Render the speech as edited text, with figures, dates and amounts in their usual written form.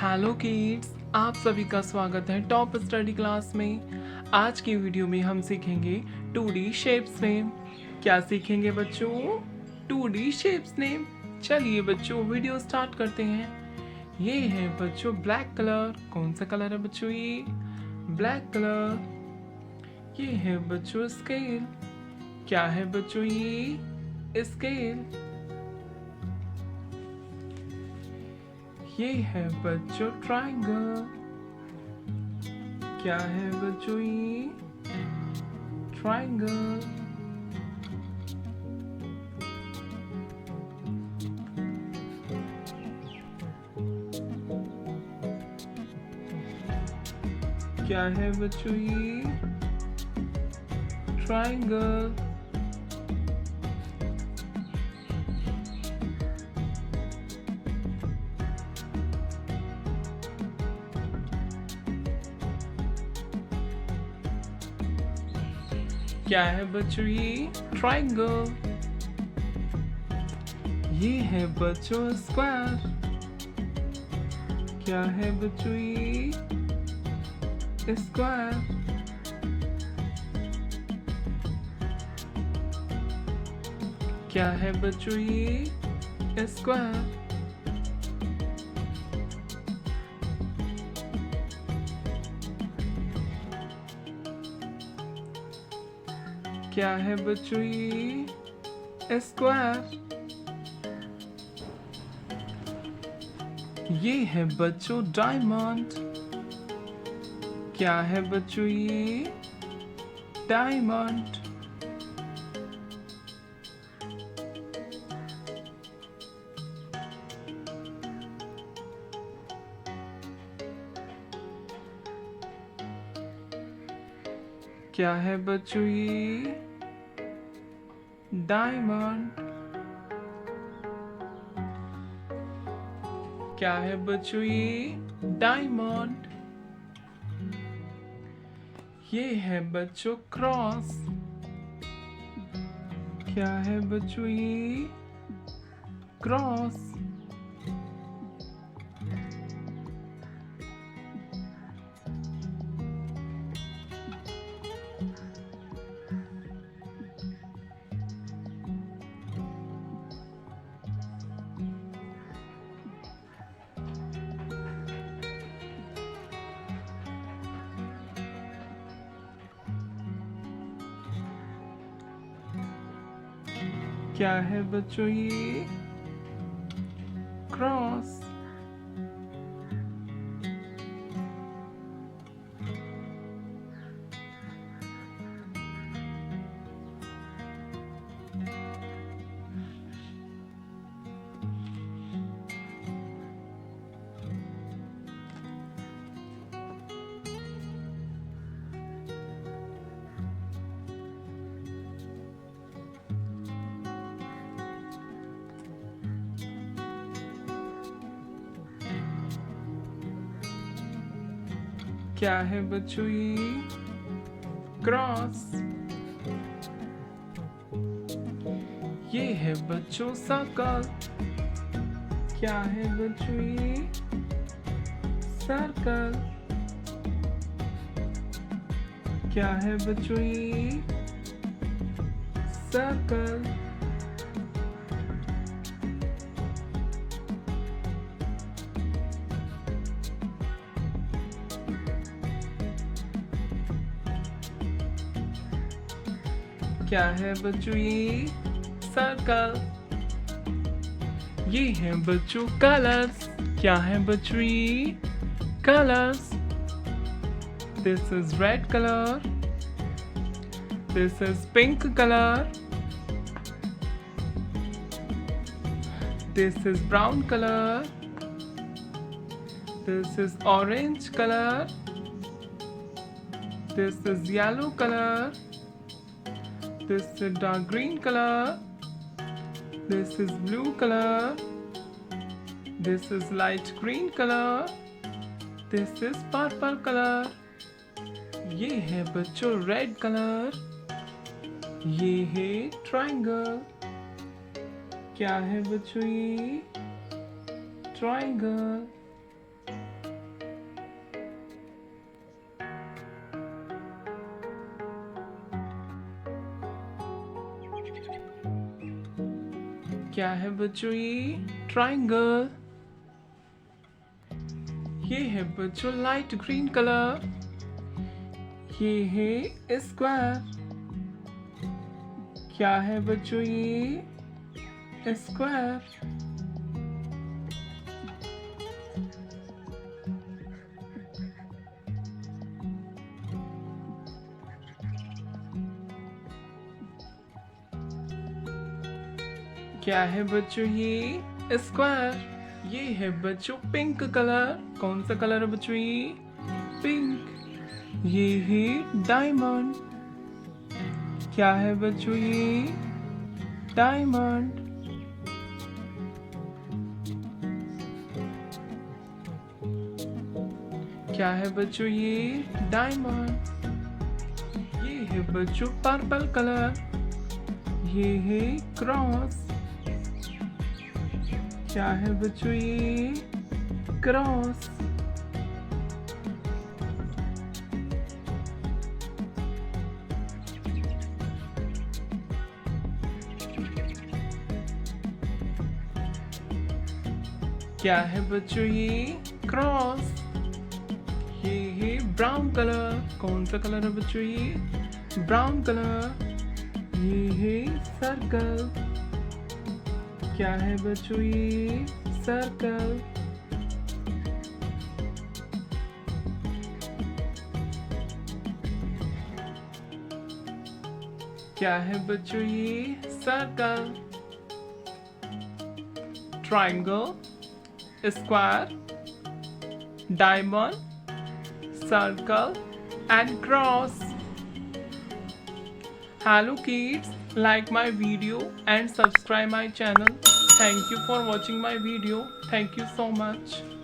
Hello kids, आप सभी का स्वागत है टॉप स्टडी क्लास में। आज की वीडियो में हम सीखेंगे 2D शेप्स नेम। क्या सीखेंगे बच्चों? 2D shapes name. चलिए बच्चों वीडियो स्टार्ट करते हैं। ये है बच्चों ब्लैक कलर। कौन सा कलर है बच्चों? ये ब्लैक कलर। ये है बच्चों स्केल। क्या है बच्चों? ये स्केल। ये है बच्चों ट्रायंगल। क्या है बच्चों? ये ट्रायंगल। क्या है बच्चों? ये ट्रायंगल। क्या है बच्चों? ये ट्रायंगल। ये है बच्चों स्क्वायर। क्या है बच्चों? ये स्क्वायर। क्या है बच्चों? ये स्क्वायर। क्या है बच्चों? ये स्क्वायर। ये है बच्चों डायमंड। क्या है बच्चों? ये डायमंड। क्या है बच्चों? ये डायमंड। क्या है बच्चों? ये डायमंड। ये है बच्चों क्रॉस। क्या है बच्चों? ये क्रॉस। क्या है बच्चों? ये क्रॉस। क्या है बच्चों? ये क्रॉस। ये है बच्चों सर्कल। क्या है बच्चों? ये सर्कल। क्या है बच्चों? ये सर्कल। क्या है बच्चों? ये सर्कल। ये है बच्चों कलर्स। क्या है बच्चों? ये colours. This is red colour. This is pink colour. This is brown colour. This is orange colour. This is yellow colour. This is dark green color. This is blue color. This is light green color. This is purple color. ये है बच्चों red colour. ये है triangle. क्या है बच्चों? ये triangle. क्या है बच्चों ये? ट्राइंगल। ये है बच्चों लाइट ग्रीन कलर। ये है स्क्वायर। क्या है बच्चों ये? स्क्वायर। क्या है बच्चों ये? स्क्वायर। ये है बच्चों पिंक कलर। कौन सा कलर है बच्चों ये? पिंक। ये है डायमंड। क्या है बच्चों ये? डायमंड। क्या है बच्चों ये? डायमंड। ये है बच्चों पर्पल कलर। ये है क्रॉस। क्या है बच्चों ये? क्रॉस। क्या है बच्चों ये? क्रॉस। ये है ब्राउन कलर। कौन सा कलर है बच्चों ये? Brown colour. ये है सर्कल। क्या है बच्चों ये? सर्कल। क्या है बच्चों ये? Circle. Triangle, square, diamond, circle and cross. Hello kids, like my video and subscribe my channel. Thank you for watching my video. Thank you so much.